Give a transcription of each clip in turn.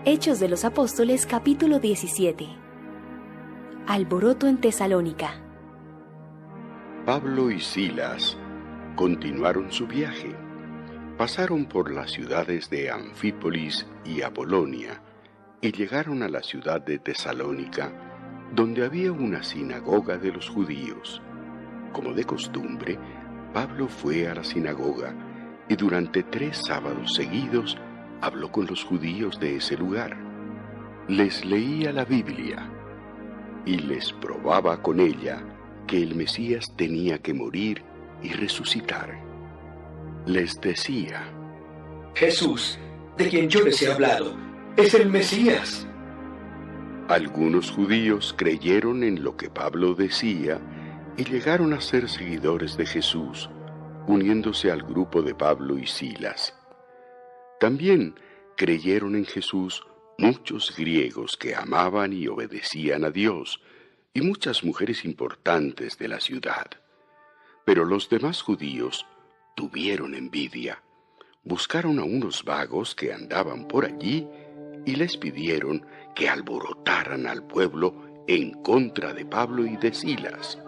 Hechos de los Apóstoles, capítulo 17. Alboroto en Tesalónica. Pablo y Silas continuaron su viaje. Pasaron por las ciudades de Anfípolis y Apolonia y llegaron a la ciudad de Tesalónica, donde había una sinagoga de los judíos. Como de costumbre, Pablo fue a la sinagoga y durante 3 sábados seguidos habló con los judíos de ese lugar. Les leía la Biblia y les probaba con ella que el Mesías tenía que morir y resucitar. Les decía: Jesús, de quien yo les he hablado, es el Mesías. Algunos judíos creyeron en lo que Pablo decía y llegaron a ser seguidores de Jesús, uniéndose al grupo de Pablo y Silas. También creyeron en Jesús muchos griegos que amaban y obedecían a Dios, y muchas mujeres importantes de la ciudad. Pero los demás judíos tuvieron envidia, buscaron a unos vagos que andaban por allí y les pidieron que alborotaran al pueblo en contra de Pablo y de Silas.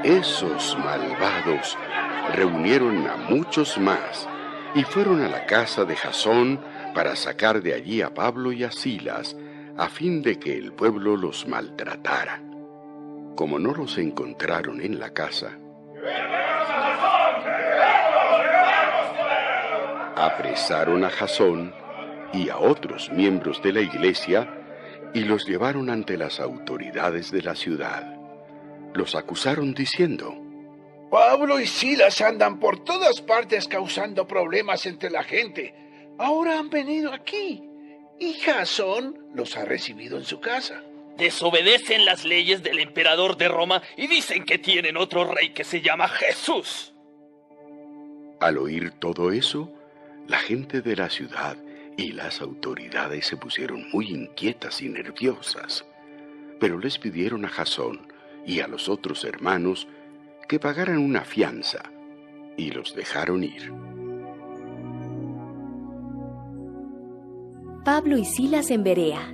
Esos malvados reunieron a muchos más y fueron a la casa de Jasón para sacar de allí a Pablo y a Silas, a fin de que el pueblo los maltratara. Como no los encontraron en la casa, apresaron a Jasón y a otros miembros de la iglesia y los llevaron ante las autoridades de la ciudad. Los acusaron diciendo: Pablo y Silas andan por todas partes causando problemas entre la gente. Ahora han venido aquí y Jasón los ha recibido en su casa. Desobedecen las leyes del emperador de Roma y dicen que tienen otro rey que se llama Jesús. Al oír todo eso, la gente de la ciudad y las autoridades se pusieron muy inquietas y nerviosas, pero les pidieron a Jasón y a los otros hermanos que pagaran una fianza y los dejaron ir. Pablo y Silas en Berea.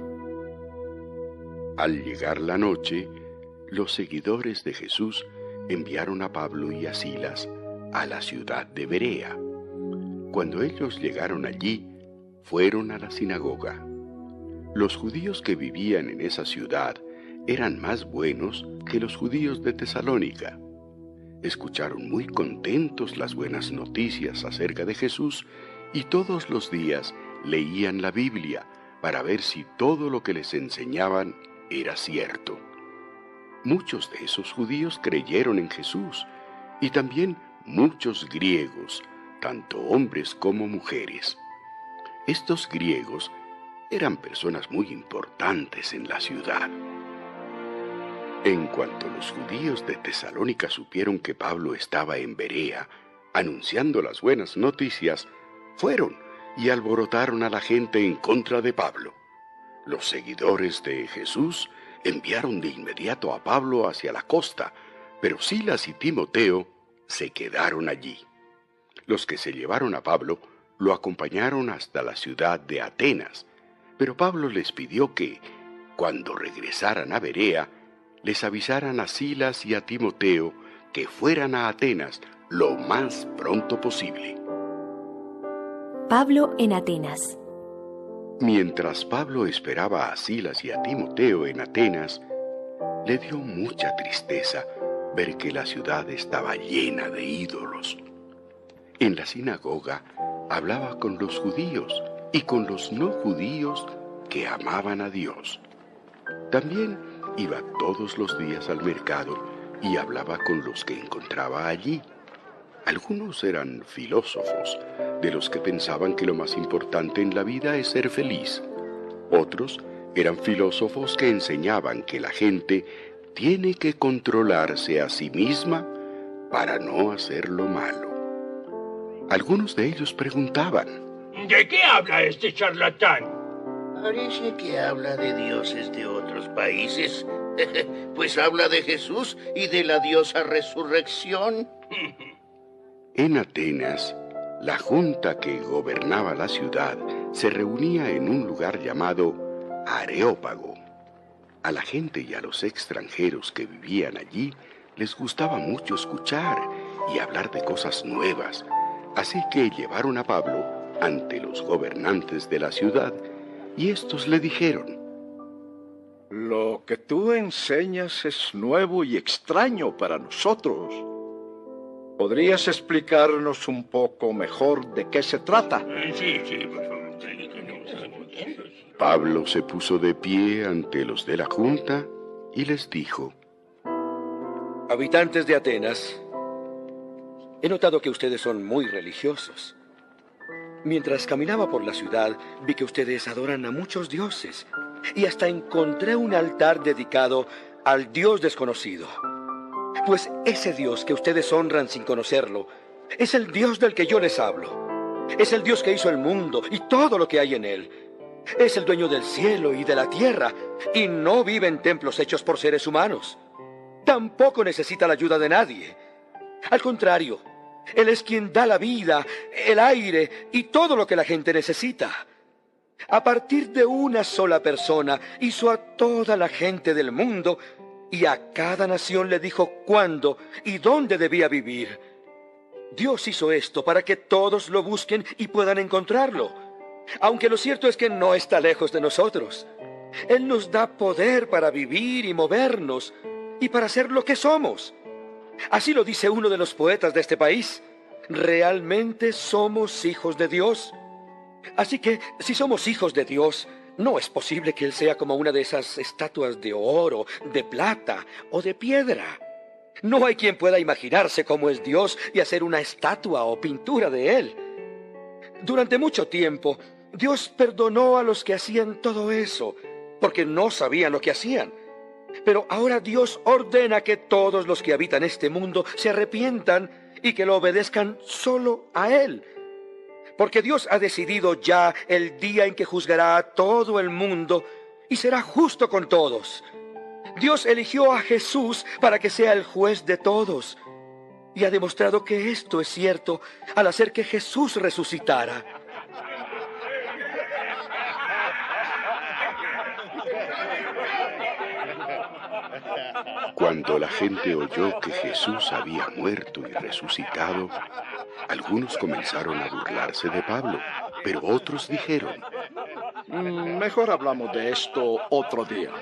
Al llegar la noche, los seguidores de Jesús enviaron a Pablo y a Silas a la ciudad de Berea. Cuando ellos llegaron allí, fueron a la sinagoga. Los judíos que vivían en esa ciudad eran más buenos que los judíos de Tesalónica. Escucharon muy contentos las buenas noticias acerca de Jesús y todos los días leían la Biblia para ver si todo lo que les enseñaban era cierto. Muchos de esos judíos creyeron en Jesús y también muchos griegos, tanto hombres como mujeres. Estos griegos eran personas muy importantes en la ciudad. En cuanto los judíos de Tesalónica supieron que Pablo estaba en Berea, anunciando las buenas noticias, fueron y alborotaron a la gente en contra de Pablo. Los seguidores de Jesús enviaron de inmediato a Pablo hacia la costa, pero Silas y Timoteo se quedaron allí. Los que se llevaron a Pablo lo acompañaron hasta la ciudad de Atenas, pero Pablo les pidió que, cuando regresaran a Berea, les avisaran a Silas y a Timoteo que fueran a Atenas lo más pronto posible. Pablo en Atenas. Mientras Pablo esperaba a Silas y a Timoteo en Atenas, le dio mucha tristeza ver que la ciudad estaba llena de ídolos. En la sinagoga hablaba con los judíos y con los no judíos que amaban a Dios. También iba todos los días al mercado y hablaba con los que encontraba allí. Algunos eran filósofos, de los que pensaban que lo más importante en la vida es ser feliz. Otros eran filósofos que enseñaban que la gente tiene que controlarse a sí misma para no hacer lo malo. Algunos de ellos preguntaban: ¿De qué habla este charlatán? Parece que habla de dioses de otros países, pues habla de Jesús y de la diosa resurrección. En Atenas, La junta que gobernaba la ciudad se reunía en un lugar llamado Areópago. A la gente y a los extranjeros que vivían allí les gustaba mucho escuchar y hablar de cosas nuevas, así que llevaron a Pablo ante los gobernantes de la ciudad y estos le dijeron: Lo que tú enseñas es nuevo y extraño para nosotros. ¿Podrías explicarnos un poco mejor de qué se trata? Pablo se puso de pie ante los de la junta y les dijo: Habitantes de Atenas, he notado que ustedes son muy religiosos. Mientras caminaba por la ciudad, vi que ustedes adoran a muchos dioses y hasta encontré un altar dedicado al Dios desconocido. Pues ese Dios que ustedes honran sin conocerlo es el Dios del que yo les hablo. Es el Dios que hizo el mundo y todo lo que hay en él. Es el dueño del cielo y de la tierra y no vive en templos hechos por seres humanos. Tampoco necesita la ayuda de nadie. Al contrario, Él es quien da la vida, el aire y todo lo que la gente necesita. A partir de una sola persona hizo a toda la gente del mundo y a cada nación le dijo cuándo y dónde debía vivir. Dios hizo esto para que todos lo busquen y puedan encontrarlo. Aunque lo cierto es que no está lejos de nosotros. Él nos da poder para vivir y movernos y para ser lo que somos. Así lo dice uno de los poetas de este país. Realmente somos hijos de Dios. Así que, si somos hijos de Dios, no es posible que Él sea como una de esas estatuas de oro, de plata o de piedra. No hay quien pueda imaginarse cómo es Dios y hacer una estatua o pintura de Él. Durante mucho tiempo, Dios perdonó a los que hacían todo eso, porque no sabían lo que hacían. Pero ahora Dios ordena que todos los que habitan este mundo se arrepientan y que lo obedezcan solo a Él. Porque Dios ha decidido ya el día en que juzgará a todo el mundo y será justo con todos. Dios eligió a Jesús para que sea el juez de todos y ha demostrado que esto es cierto al hacer que Jesús resucitara. Cuando la gente oyó que Jesús había muerto y resucitado, algunos comenzaron a burlarse de Pablo, pero otros dijeron: Mejor hablamos de esto otro día.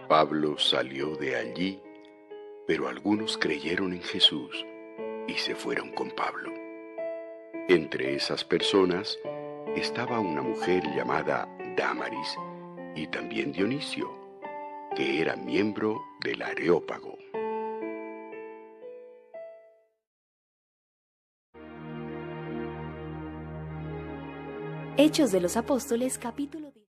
Pablo salió de allí, pero algunos creyeron en Jesús y se fueron con Pablo. Entre esas personas estaba una mujer llamada Dámaris y también Dionisio, que era miembro del Areópago. Hechos de los Apóstoles, capítulo